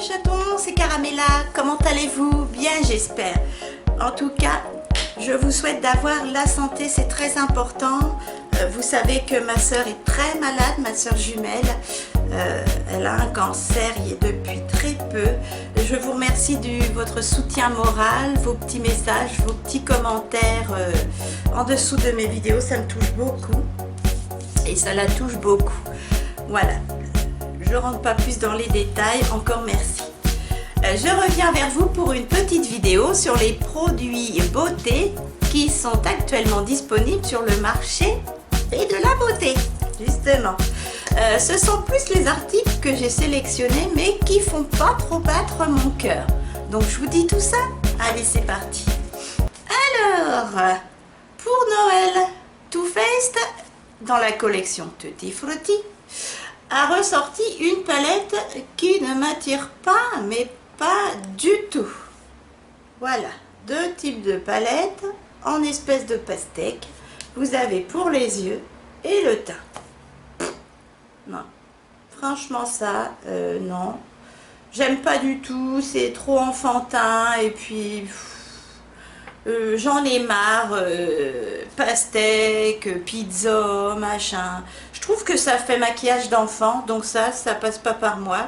chatons, c'est Caramella, comment allez-vous? Bien j'espère. En tout cas, je vous souhaite d'avoir la santé, c'est très important. Vous savez que ma soeur est très malade, ma soeur jumelle. Elle a un cancer depuis très peu. Je vous remercie de votre soutien moral, vos petits messages, vos petits commentaires en dessous de mes vidéos, ça me touche beaucoup. Et ça la touche beaucoup. Voilà. Je ne rentre pas plus dans les détails, encore merci. Je reviens vers vous pour une petite vidéo sur les produits beauté qui sont actuellement disponibles sur le marché et de la beauté, justement. Ce sont plus les articles que j'ai sélectionnés mais qui font pas trop battre mon cœur. Donc je vous dis tout ça. Allez, c'est parti. Alors, pour Noël, Too Faced, dans la collection Tutti Frutti, a ressorti une palette qui ne m'attire pas, mais pas du tout. Voilà, deux types de palettes en espèce de pastèque. Vous avez pour les yeux et le teint. Non, franchement ça, non. J'aime pas du tout, c'est trop enfantin et puis j'en ai marre, pastèque, pizza, machin. Je trouve que ça fait maquillage d'enfant, donc ça passe pas par moi.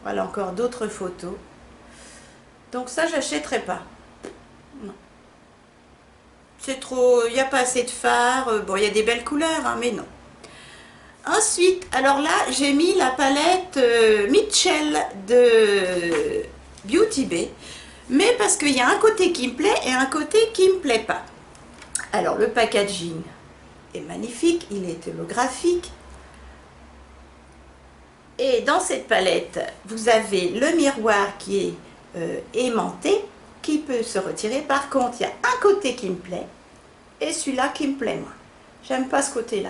Voilà encore d'autres photos. Donc ça, j'achèterai pas. Non. C'est trop, il n'y a pas assez de fard. Bon, il y a des belles couleurs, hein, mais non. Ensuite, alors là, j'ai mis la palette Mitchell de Beauty Bay. Mais parce qu'il y a un côté qui me plaît et un côté qui ne me plaît pas. Alors, le packaging est magnifique, il est holographique. Et dans cette palette, vous avez le miroir qui est aimanté, qui peut se retirer. Par contre, il y a un côté qui me plaît et celui-là qui me plaît moins. J'aime pas ce côté-là.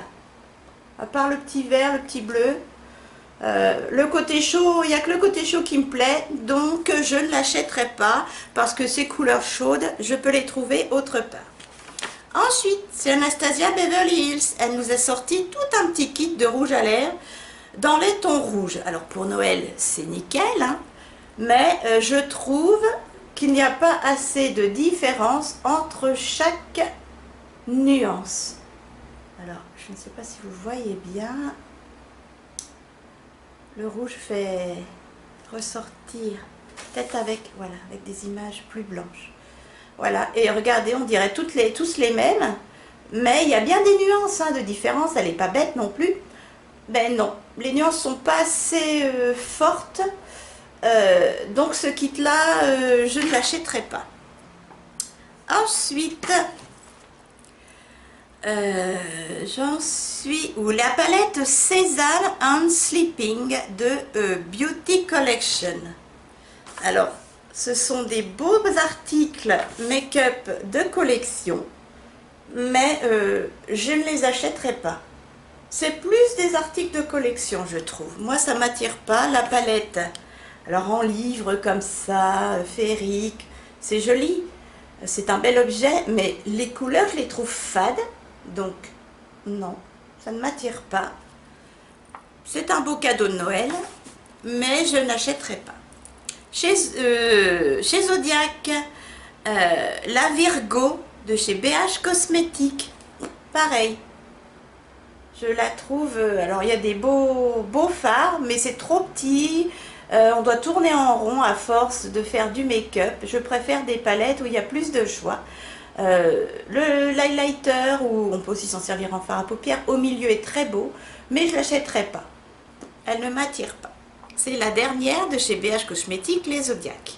À part le petit vert, le petit bleu. Le côté chaud, il n'y a que le côté chaud qui me plaît, donc je ne l'achèterai pas parce que ces couleurs chaudes, je peux les trouver autre part. Ensuite, c'est Anastasia Beverly Hills. Elle nous a sorti tout un petit kit de rouge à lèvres dans les tons rouges. Alors pour Noël, c'est nickel, hein, mais je trouve qu'il n'y a pas assez de différence entre chaque nuance. Alors, je ne sais pas si vous voyez bien. Le rouge fait ressortir, peut-être avec, voilà, avec des images plus blanches. Voilà, et regardez, on dirait tous les mêmes, mais il y a bien des nuances de différence, elle n'est pas bête non plus. Ben non, les nuances sont pas assez fortes, donc ce kit-là, je ne l'achèterai pas. Ensuite, j'en suis où la palette Sésame and Sleeping de Beauty Collection. Alors, ce sont des beaux articles make-up de collection, mais je ne les achèterai pas. C'est plus des articles de collection, je trouve. Moi, ça m'attire pas. La palette, alors en livre comme ça, féerique, c'est joli. C'est un bel objet, mais les couleurs, je les trouve fades. Donc, non, ça ne m'attire pas. C'est un beau cadeau de Noël, mais je n'achèterai pas. Chez Zodiac, la Virgo de chez BH Cosmétiques, pareil. Je la trouve, alors il y a des beaux fards, mais c'est trop petit. On doit tourner en rond à force de faire du make-up. Je préfère des palettes où il y a plus de choix. L'highlighter, où on peut aussi s'en servir en fard à paupières, au milieu est très beau, mais je ne l'achèterai pas. Elle ne m'attire pas. C'est la dernière de chez BH Cosmétiques, les Zodiac.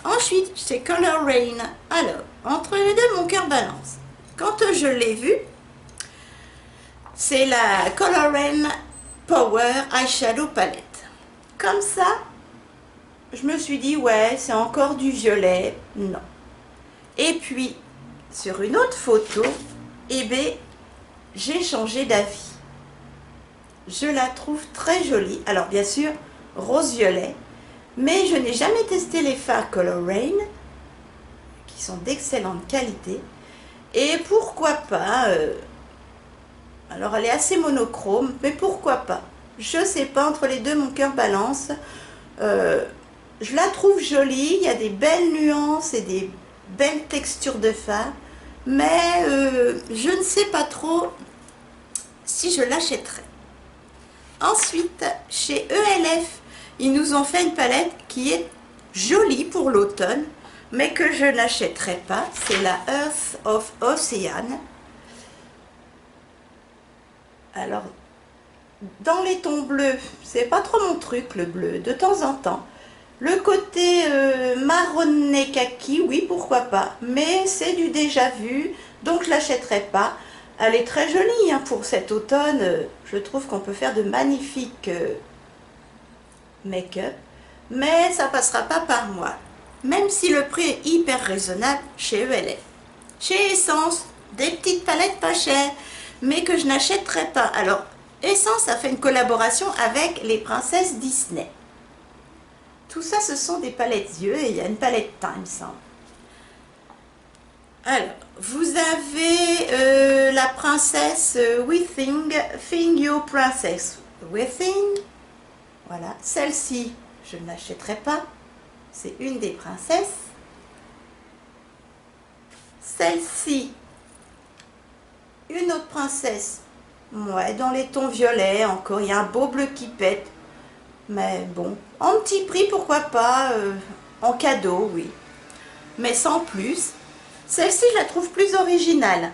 Ensuite, c'est Color Rain. Alors, entre les deux, mon cœur balance. Quand je l'ai vue, c'est la Color Rain Power Eyeshadow Palette. Comme ça, je me suis dit, ouais, c'est encore du violet. Non. Et puis, sur une autre photo, eh bien, j'ai changé d'avis. Je la trouve très jolie. Alors, bien sûr, rose-violet. Mais je n'ai jamais testé les fards Color Rain, qui sont d'excellente qualité. Et pourquoi pas... alors, elle est assez monochrome, mais pourquoi pas? Je sais pas, entre les deux, mon cœur balance. je la trouve jolie, il y a des belles nuances et des belles textures de fard, mais je ne sais pas trop si je l'achèterai. Ensuite, chez ELF, ils nous ont fait une palette qui est jolie pour l'automne, mais que je n'achèterai pas. C'est la Earth of Ocean. Alors, dans les tons bleus, c'est pas trop mon truc, le bleu, de temps en temps. Le côté marronné kaki, oui, pourquoi pas, mais c'est du déjà vu, donc je l'achèterai pas. Elle est très jolie hein, pour cet automne, je trouve qu'on peut faire de magnifiques make-up, mais ça passera pas par moi, même si le prix est hyper raisonnable chez ELF. Chez Essence, des petites palettes pas chères, mais que je n'achèterai pas. Alors, Essence a fait une collaboration avec les princesses Disney. Tout ça, ce sont des palettes yeux et il y a une palette teint, il me semble. Alors, vous avez la princesse Thing Your Princess Withing. Voilà, celle-ci, je ne l'achèterai pas. C'est une des princesses. Celle-ci, une autre princesse. Ouais, dans les tons violets encore. Il y a un beau bleu qui pète. Mais bon, en petit prix, pourquoi pas, en cadeau, oui. Mais sans plus. Celle-ci, je la trouve plus originale.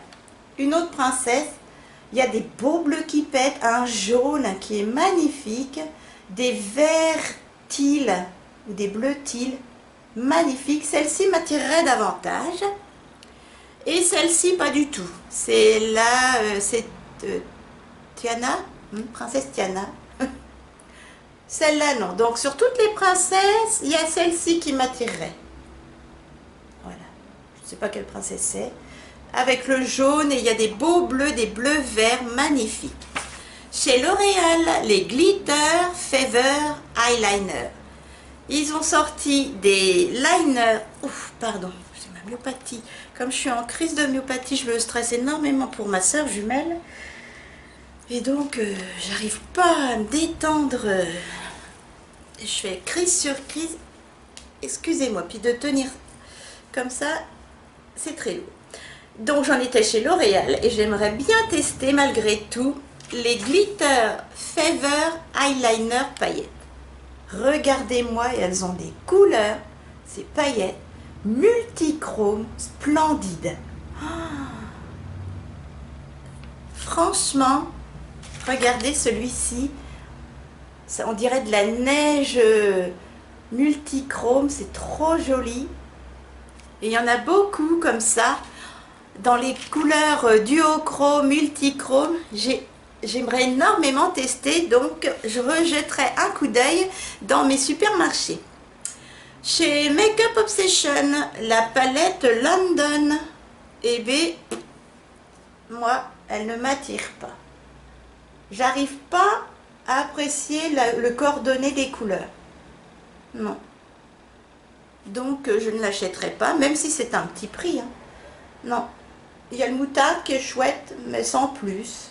Une autre princesse, il y a des beaux bleus qui pètent, un jaune qui est magnifique, des verts teal ou des bleus teal, magnifiques. Celle-ci m'attirerait davantage. Et celle-ci, pas du tout. C'est là, c'est Tiana, princesse Tiana. Celle-là, non. Donc, sur toutes les princesses, il y a celle-ci qui m'attirerait. Voilà. Je ne sais pas quelle princesse c'est. Avec le jaune, et il y a des beaux bleus, des bleus verts magnifiques. Chez L'Oréal, les Glitter Feather Eyeliner. Ils ont sorti des liners. Ouf, pardon, c'est ma myopathie. Comme je suis en crise de myopathie, je me stresse énormément pour ma soeur jumelle. Et donc, j'arrive pas à me détendre. Je fais crise sur crise. Excusez-moi. Puis de tenir comme ça, c'est très lourd. Donc, j'en étais chez L'Oréal et j'aimerais bien tester malgré tout les Glitter Feather Eyeliner paillettes. Regardez-moi, elles ont des couleurs, ces paillettes, multichrome, splendides. Oh. Franchement, regardez celui-ci, on dirait de la neige multichrome, c'est trop joli. Et il y en a beaucoup comme ça, dans les couleurs duochrome, multichrome. J'aimerais énormément tester, donc je rejetterai un coup d'œil dans mes supermarchés. Chez Makeup Obsession, la palette London, eh bien, moi, elle ne m'attire pas. J'arrive pas à apprécier le coordonné des couleurs. Non. Donc, je ne l'achèterai pas, même si c'est un petit prix. Hein. Non. Il y a le moutarde qui est chouette, mais sans plus.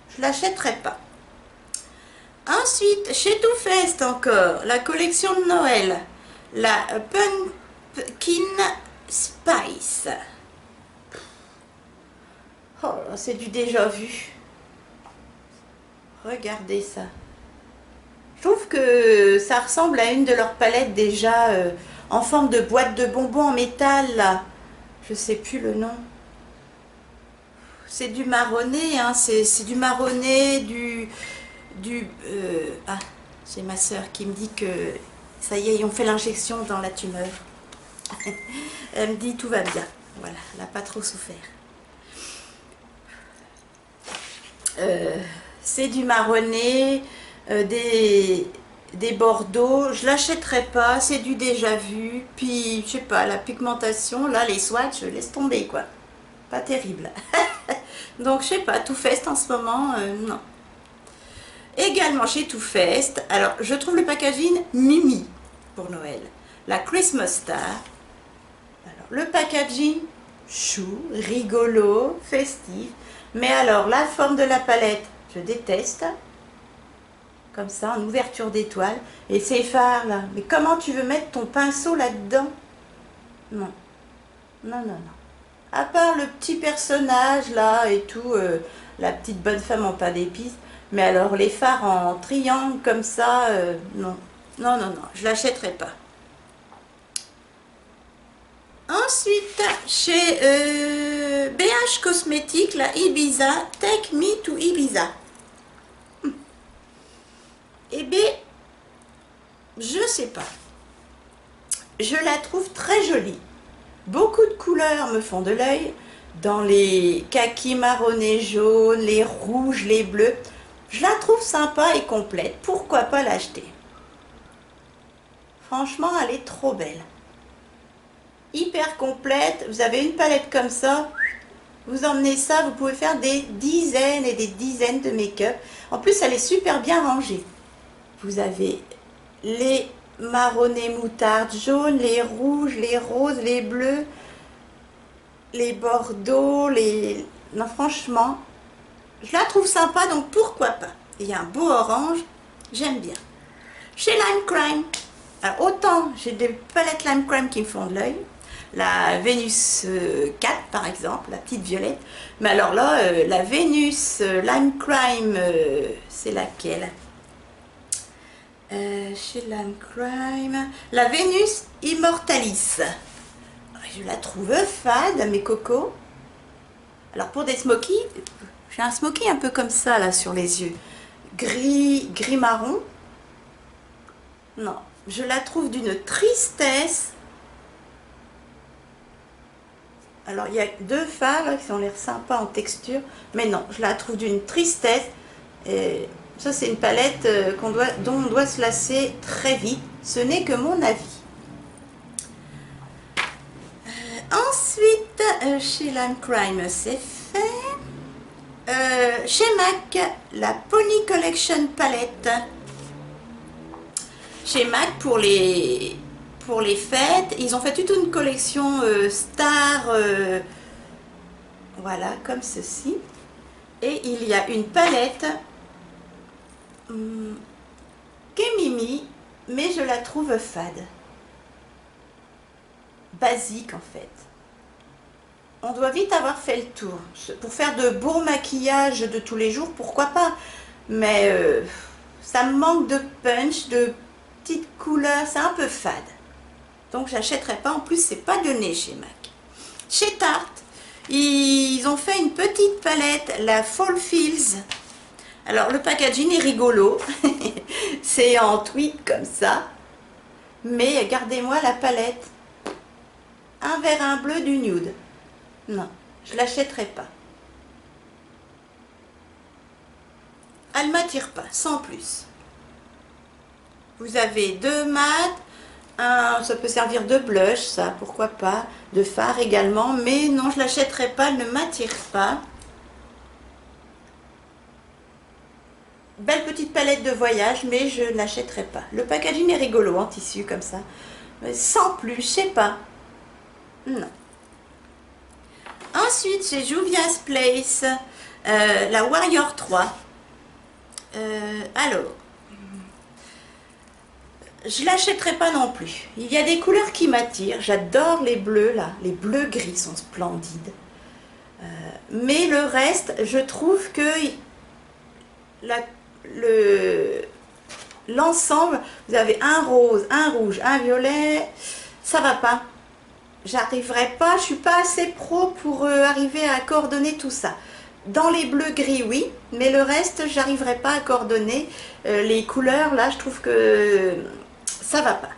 Je ne l'achèterai pas. Ensuite, chez Too Faced encore, la collection de Noël, la Pumpkin Spice. Oh, c'est du déjà vu. Regardez ça. Je trouve que ça ressemble à une de leurs palettes déjà en forme de boîte de bonbons en métal, là. Je sais plus le nom. C'est du marronné, hein. C'est du marronné, ah, c'est ma soeur qui me dit que ça y est, ils ont fait l'injection dans la tumeur. Elle me dit tout va bien. Voilà, elle n'a pas trop souffert. C'est du marronné, des bordeaux. Je l'achèterai pas, c'est du déjà vu. Puis, je sais pas, la pigmentation, là, les swatchs, je laisse tomber, quoi. Pas terrible. Donc, je sais pas, Too Faced en ce moment, non. Également chez Too Faced, alors, je trouve le packaging Mimi pour Noël. La Christmas Star. Alors, le packaging chou, rigolo, festif. Mais alors, la forme de la palette, je déteste. comme ça, en ouverture d'étoile. Et ces fards là, mais comment tu veux mettre ton pinceau là-dedans? Non, non, non, non. À part le petit personnage là et tout, la petite bonne femme en pain d'épices, mais alors les fards en triangle comme ça, non, non, non, non, je l'achèterai pas. Ensuite, chez BH Cosmétiques, la Ibiza, Take Me to Ibiza. Eh bien, je sais pas. Je la trouve très jolie. Beaucoup de couleurs me font de l'œil. Dans les kakis marronnés jaunes, les rouges, les bleus. Je la trouve sympa et complète. Pourquoi pas l'acheter? Franchement, elle est trop belle. Hyper complète. Vous avez une palette comme ça. Vous emmenez ça, vous pouvez faire des dizaines et des dizaines de make-up. En plus, elle est super bien rangée. Vous avez les marronnés moutarde jaunes, les rouges, les roses, les bleus, les bordeaux, les... Non, franchement, je la trouve sympa, donc pourquoi pas. Il y a un beau orange, j'aime bien. Chez Lime Crime, alors autant j'ai des palettes Lime Crime qui me font de l'œil, la Vénus 4 par exemple, la petite violette, mais alors là, la Vénus Lime Crime, c'est laquelle? Chez Lime Crime, la Vénus Immortalis. Je la trouve fade, mes cocos. Alors pour des smokies, j'ai un smoky un peu comme ça là sur les yeux, gris marron. Non, je la trouve d'une tristesse. Alors il y a deux fards là, qui ont l'air sympas en texture, mais non, je la trouve d'une tristesse. Et ça c'est une palette dont on doit se lasser très vite. Ce n'est que mon avis. Ensuite, chez Lime Crime, c'est fait. Chez MAC, la Pony Collection palette. Chez MAC, pour les fêtes, ils ont fait toute une collection star, voilà, comme ceci. Et il y a une palette qui est mimi, mais je la trouve fade. Basique en fait. On doit vite avoir fait le tour. Pour faire de beaux maquillages de tous les jours, pourquoi pas. Mais ça me manque de punch, de petites couleurs, c'est un peu fade. Donc j'achèterai pas, en plus c'est pas donné chez MAC. Chez Tarte, ils ont fait une petite palette, la Fall Feels. Alors le packaging est rigolo, c'est en tweed comme ça. Mais regardez-moi la palette. Un vert, un bleu, du nude. Non, je l'achèterai pas. Elle ne m'attire pas, sans plus. Vous avez deux mat, ça peut servir de blush, ça, pourquoi pas, de fard également, mais non, je l'achèterai pas, elle ne m'attire pas. Belle petite palette de voyage, mais je ne l'achèterai pas. Le packaging est rigolo en tissu comme ça, mais sans plus, je sais pas. Non. Ensuite, chez Juvia's Place, la Warrior 3. Alors, je l'achèterai pas non plus. Il y a des couleurs qui m'attirent. J'adore les bleus là. Les bleus gris sont splendides. Mais le reste, je trouve que l'ensemble, vous avez un rose, un rouge, un violet, ça va pas. J'arriverai pas, je suis pas assez pro pour arriver à coordonner tout ça. Dans les bleus gris, oui, mais le reste, j'arriverai pas à coordonner. Les couleurs, là, je trouve que ça va pas.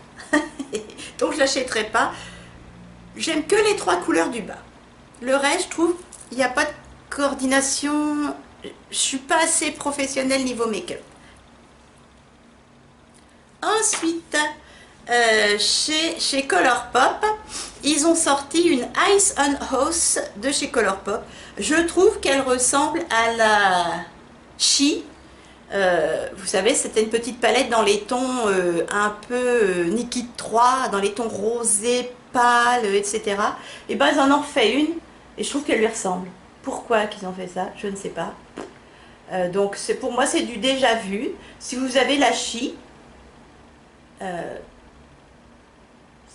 Donc, je l'achèterai pas. J'aime que les trois couleurs du bas. Le reste, je trouve, il n'y a pas de coordination. Je suis pas assez professionnelle niveau make-up. Ensuite, chez Colourpop, ils ont sorti une Ice on House de chez Colourpop. Je trouve qu'elle ressemble à la Chi. Vous savez, c'était une petite palette dans les tons un peu Nikit 3, dans les tons rosés, pâles, etc. Et ben ils en ont refait une et je trouve qu'elle lui ressemble. Pourquoi qu'ils ont fait ça? Je ne sais pas. Donc pour moi c'est du déjà vu. Si vous avez la Chi,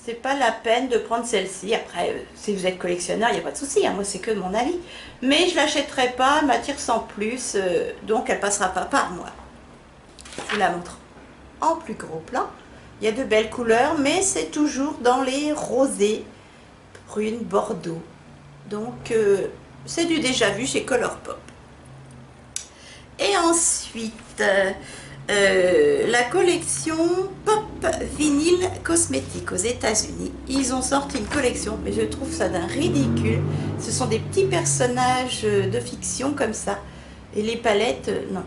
c'est pas la peine de prendre celle-ci. Après, si vous êtes collectionneur, il n'y a pas de souci, hein. Moi c'est que mon avis. Mais je l'achèterai pas, elle m'attire sans plus, donc elle passera pas par moi. Je vous la montre en plus gros plan. Il y a de belles couleurs, mais c'est toujours dans les rosés, brunes, bordeaux. Donc c'est du déjà vu chez Colourpop. Et ensuite, la collection Pop Vinyl Cosmétique aux États-Unis. Ils ont sorti une collection, mais je trouve ça d'un ridicule. Ce sont des petits personnages de fiction comme ça. Et les palettes, non.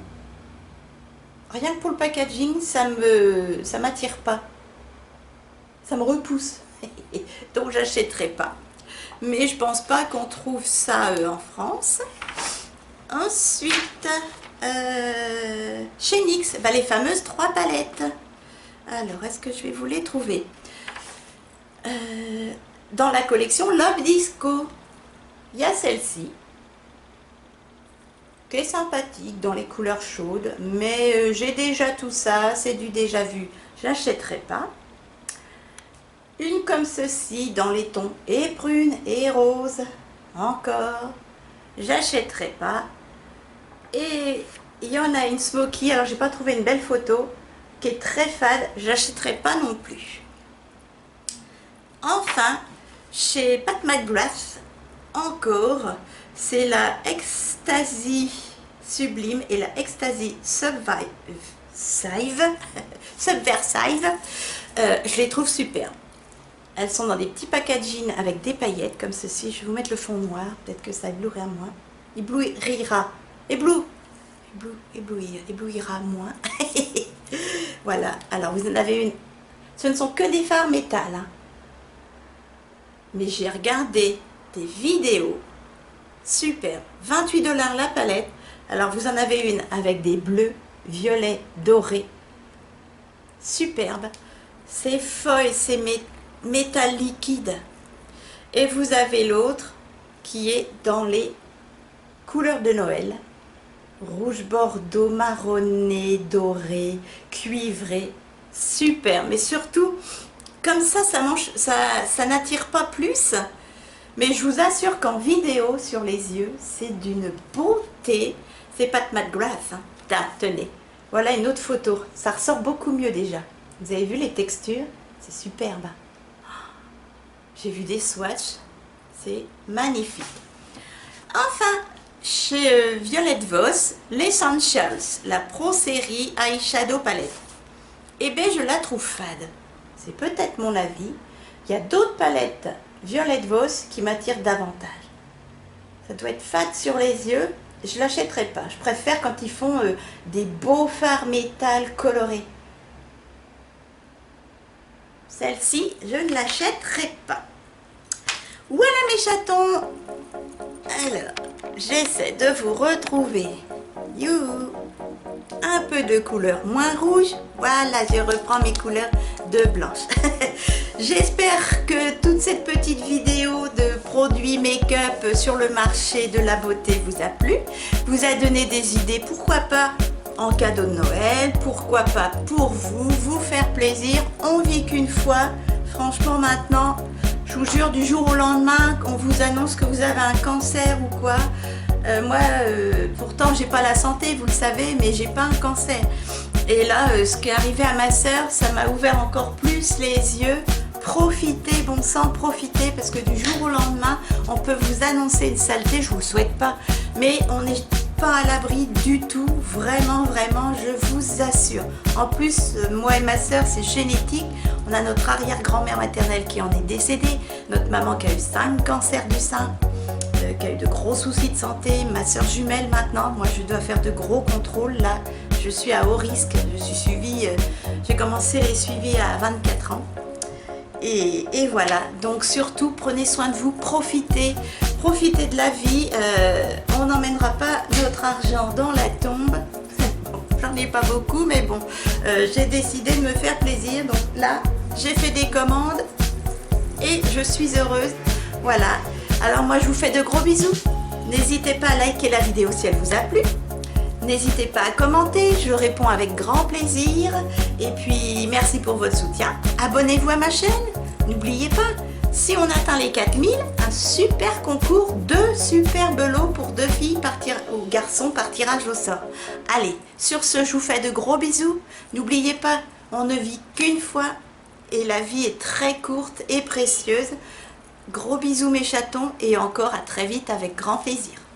Rien que pour le packaging, ça m'attire pas. Ça me repousse. Donc j'achèterai pas. Mais je pense pas qu'on trouve ça en France. Ensuite, chez NYX, les fameuses 3 palettes. Alors, est-ce que je vais vous les trouver? Dans la collection Love Disco, il y a celle-ci, qui est sympathique dans les couleurs chaudes, mais j'ai déjà tout ça, c'est du déjà vu, j'achèterai pas. Une comme ceci, dans les tons et brune et rose, encore, j'achèterai pas. Et il y en a une smoky, alors j'ai pas trouvé une belle photo, qui est très fade, j'achèterai pas non plus. Enfin, chez Pat McGrath, encore, c'est la Ecstasy Sublime et la Ecstasy Subversive. Je les trouve super. Elles sont dans des petits packaging avec des paillettes comme ceci. Je vais vous mettre le fond noir, peut-être que ça éblouira moins. Éblouira moins. Voilà, alors vous en avez une. Ce ne sont que des fards métal, hein. Mais j'ai regardé des vidéos. Super, 28 $ la palette. Alors vous en avez une avec des bleus, violets, dorés. Superbe. C'est foil, c'est métal liquide. Et vous avez l'autre qui est dans les couleurs de Noël. Rouge bordeaux, marronné, doré, cuivré. Super, mais surtout, comme ça n'attire pas plus. Mais je vous assure qu'en vidéo, sur les yeux, c'est d'une beauté. C'est Pat McGrath, hein. Tenez, voilà une autre photo. Ça ressort beaucoup mieux déjà. Vous avez vu les textures? C'est superbe. J'ai vu des swatchs. C'est magnifique. Enfin, chez Violette Voss, l'Essentials, la Pro Série Eyeshadow Palette. Eh bien, je la trouve fade. C'est peut-être mon avis. Il y a d'autres palettes Violette Voss qui m'attirent davantage. Ça doit être fade sur les yeux. Je ne l'achèterai pas. Je préfère quand ils font des beaux fards métal colorés. Celle-ci, je ne l'achèterai pas. Voilà mes chatons. Alors, j'essaie de vous retrouver. Youhou. Un peu de couleur moins rouge. Voilà, je reprends mes couleurs de blanche. J'espère que toute cette petite vidéo de produits make-up sur le marché de la beauté vous a plu, vous a donné des idées, pourquoi pas en cadeau de Noël, pourquoi pas pour vous, vous faire plaisir. On vit qu'une fois, franchement maintenant, je vous jure, du jour au lendemain, on vous annonce que vous avez un cancer ou quoi. Moi, pourtant, j'ai pas la santé, vous le savez, mais j'ai pas un cancer. Et là, ce qui est arrivé à ma soeur, ça m'a ouvert encore plus les yeux. Profitez, bon sang, profitez, parce que du jour au lendemain, on peut vous annoncer une saleté, je vous le souhaite pas, mais on n'est pas à l'abri du tout, vraiment, vraiment, je vous assure. En plus, moi et ma soeur, c'est génétique. On a notre arrière-grand-mère maternelle qui en est décédée, notre maman qui a eu 5 cancers du sein, qui a eu de gros soucis de santé, ma soeur jumelle maintenant, moi je dois faire de gros contrôles, là je suis à haut risque, je suis suivie, j'ai commencé les suivis à 24 ans. Et voilà, donc surtout prenez soin de vous, profitez de la vie, on n'emmènera pas notre argent dans la tombe. J'en ai pas beaucoup, mais bon, j'ai décidé de me faire plaisir, donc là j'ai fait des commandes et je suis heureuse, voilà. Alors moi je vous fais de gros bisous, n'hésitez pas à liker la vidéo si elle vous a plu, N'hésitez pas à commenter, je réponds avec grand plaisir. Et puis, merci pour votre soutien. Abonnez-vous à ma chaîne. N'oubliez pas, si on atteint les 4000, un super concours, 2 superbes lots pour 2 filles ou garçons par tirage au sort. Allez, sur ce, je vous fais de gros bisous. N'oubliez pas, on ne vit qu'une fois et la vie est très courte et précieuse. Gros bisous mes chatons et encore à très vite avec grand plaisir.